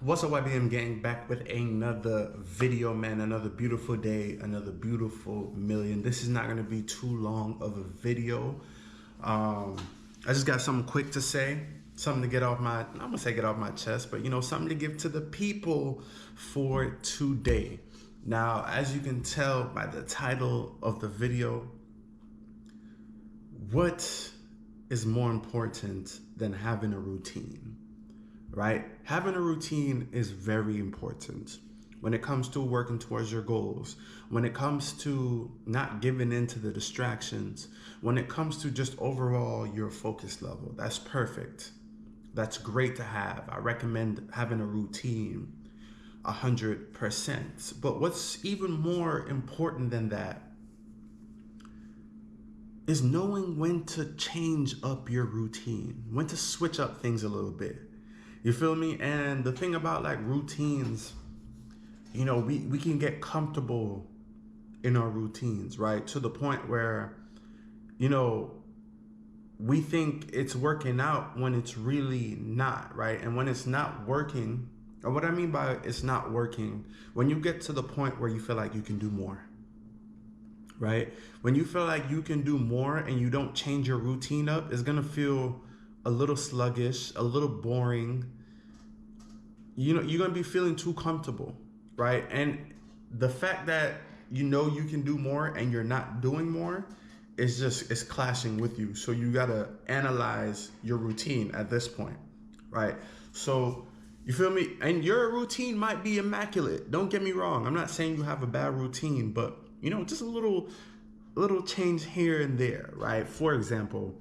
What's up, YBM gang? Back with another video, man. Another beautiful day, another beautiful million. This is not going to be too long of a video. I just got something quick to say, something to get off my, I'm going to say get off my chest, but you know, something to give to the people for today. Now, as you can tell by the title of the video, what is more important than having a routine? Right? Having a routine is very important when it comes to working towards your goals, when it comes to not giving in to the distractions, when it comes to just overall your focus level. That's perfect. That's great to have. I recommend having a routine 100%. But what's even more important than that is knowing when to change up your routine, when to switch up things a little bit. You feel me? And the thing about like routines, you know, we can get comfortable in our routines, right? To the point where, you know, we think it's working out when it's really not, right? And when it's not working, or what I mean by it's not working, when you get to the point where you feel like you can do more, right? When you feel like you can do more and you don't change your routine up, it's gonna feel a little sluggish, a little boring. You know, you're gonna be feeling too comfortable, right? And the fact that you know you can do more and you're not doing more is just, it's clashing with you. So you gotta analyze your routine at this point, right? So you feel me? And your routine might be immaculate. Don't get me wrong. I'm not saying you have a bad routine, but you know, just a little change here and there, right? For example,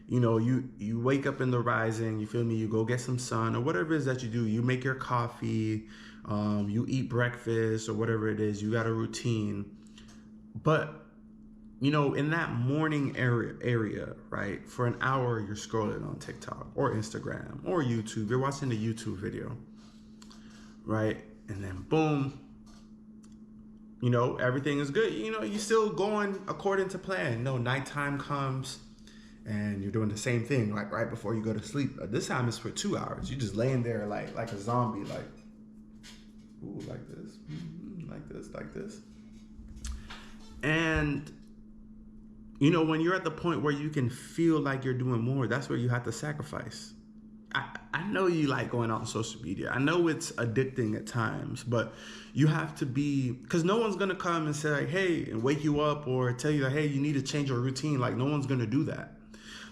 you know, you wake up in the rising, you feel me, you go get some sun or whatever it is that you do. You make your coffee, you eat breakfast or whatever it is. You got a routine. But, you know, in that morning area, right, for an hour, you're scrolling on TikTok or Instagram or YouTube. You're watching the YouTube video, right? And then boom, you know, everything is good. You know, you're still going according to plan. No, nighttime comes and you're doing the same thing, like right before you go to sleep. This time it's for 2 hours. You're just laying there like a zombie, like, ooh, like this, like this, like this. And, you know, when you're at the point where you can feel like you're doing more, that's where you have to sacrifice. I know you like going out on social media. I know it's addicting at times, but you have to be, because no one's going to come and say, like, hey, and wake you up or tell you, like, hey, you need to change your routine. Like, no one's going to do that.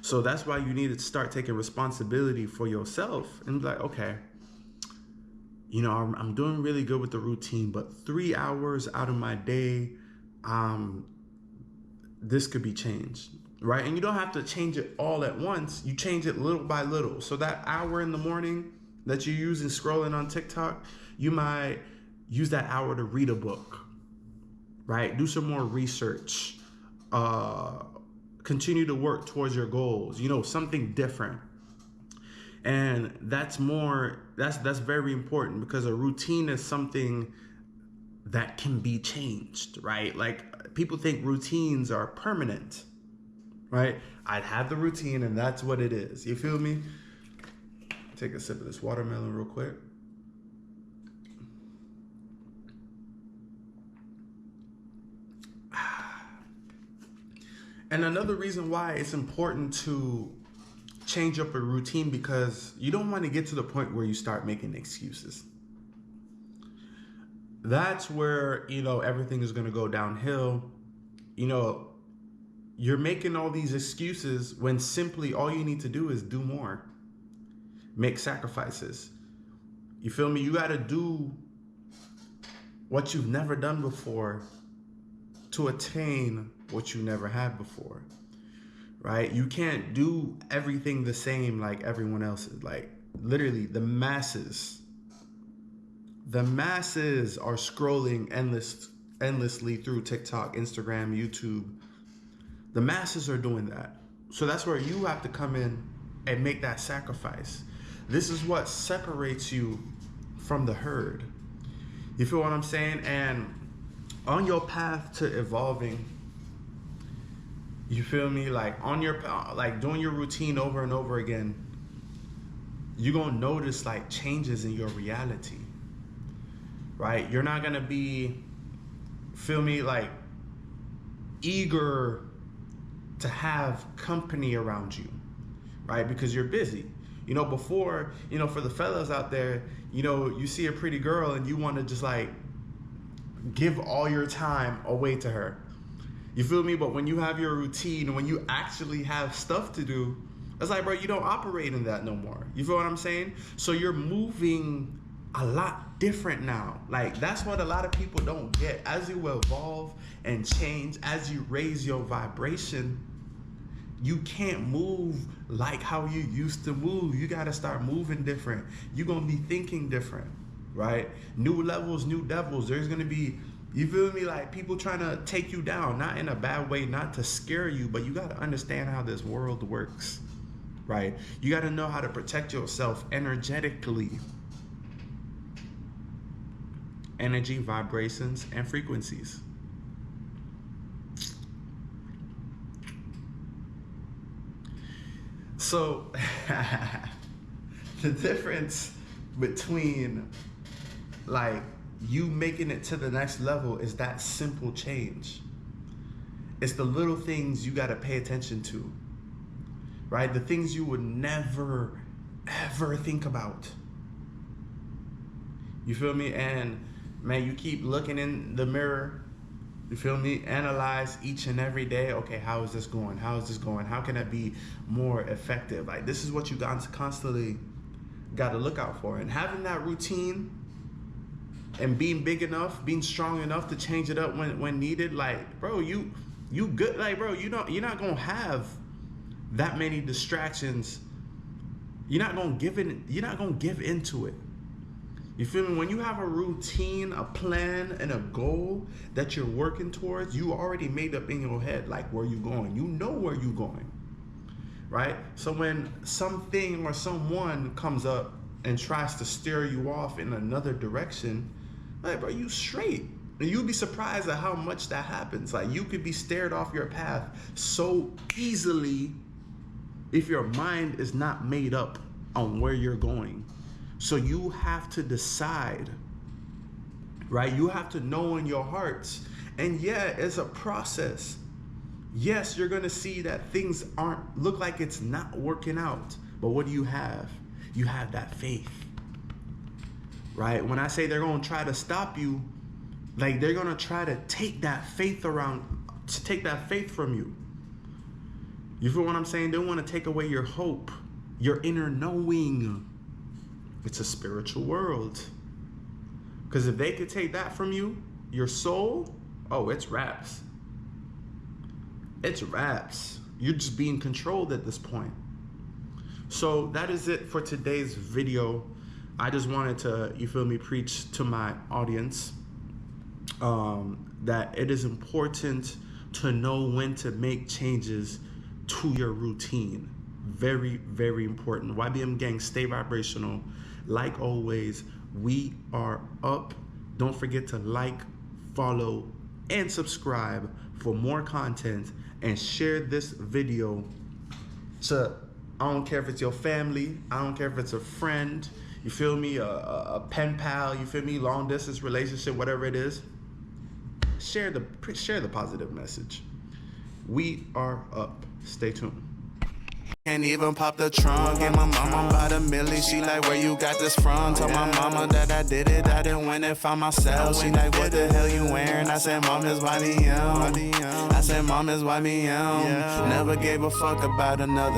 So that's why you need to start taking responsibility for yourself and be like, okay, you know, I'm doing really good with the routine, but 3 hours out of my day, this could be changed, right? And you don't have to change it all at once. You change it little by little. So that hour in the morning that you're using scrolling on TikTok, you might use that hour to read a book, right? Do some more research, continue to work towards your goals, you know, something different. And that's very important, because a routine is something that can be changed, right? Like, people think routines are permanent, right? I'd have the routine and that's what it is. You feel me? Take a sip of this watermelon real quick. And another reason why it's important to change up a routine, because you don't want to get to the point where you start making excuses. That's where, you know, everything is going to go downhill. You know, you're making all these excuses when simply all you need to do is do more. Make sacrifices. You feel me? You got to do what you've never done before to attain what you never had before, right? You can't do everything the same like everyone else is. Like, literally, the masses are scrolling endlessly through TikTok, Instagram, YouTube. The masses are doing that. So that's where you have to come in and make that sacrifice. This is what separates you from the herd. You feel what I'm saying? And on your path to evolving, you feel me? Like, on your, like, doing your routine over and over again, you're gonna notice like changes in your reality, right? You're not gonna be, feel me, like eager to have company around you, right? Because you're busy. You know, before, you know, for the fellas out there, you know, you see a pretty girl and you want to just like give all your time away to her. You feel me? But when you have your routine, when you actually have stuff to do, it's like, bro, you don't operate in that no more. You feel what I'm saying? So you're moving a lot different now. Like, that's what a lot of people don't get. As you evolve and change, as you raise your vibration, you can't move like how you used to move. You got to start moving different. You're going to be thinking different, right? New levels, new devils. There's going to be, you feel me, like people trying to take you down, not in a bad way, not to scare you, but you got to understand how this world works, right? You got to know how to protect yourself energetically. Energy, vibrations, and frequencies. So the difference between like you making it to the next level is that simple change. It's the little things you got to pay attention to, right? The things you would never, ever think about. You feel me? And man, you keep looking in the mirror. You feel me? Analyze each and every day. Okay, how is this going? How is this going? How can I be more effective? Like, this is what you got to constantly got to look out for. And having that routine and being big enough, being strong enough to change it up when needed. Like, bro, you good. Like, bro, you're not gonna have that many distractions. You're not gonna give into it. You feel me? When you have a routine, a plan, and a goal that you're working towards, you already made up in your head like where you're going. You know where you're going, right? So when something or someone comes up and tries to steer you off in another direction, like, bro, you straight. And you'll be surprised at how much that happens. Like, you could be steered off your path so easily if your mind is not made up on where you're going. So you have to decide, right? You have to know in your hearts. And yeah, it's a process. Yes, you're gonna see that things look like it's not working out. But what do you have? You have that faith, right? When I say they're gonna try to stop you, like they're gonna try to take that faith from you. You feel what I'm saying? They want to take away your hope, your inner knowing. It's a spiritual world. Because if they could take that from you, your soul, oh, it's wraps. It's wraps. You're just being controlled at this point. So that is it for today's video. I just wanted to, you feel me, preach to my audience that it is important to know when to make changes to your routine. Very, very important. YBM gang, stay vibrational. Like always, we are up. Don't forget to like, follow, and subscribe for more content, and share this video to, I don't care if it's your family, I don't care if it's a friend, you feel me, a pen pal, you feel me, long distance relationship, whatever it is. Share the positive message. We are up. Stay tuned. Can't even pop the trunk. And my mama bought a milli. She like, where you got this from? Told my mama that I did it. I didn't win it for myself. She like, what the hell you wearing? I said, mom is YBM. I said, mom is YBM. Never gave a fuck about another.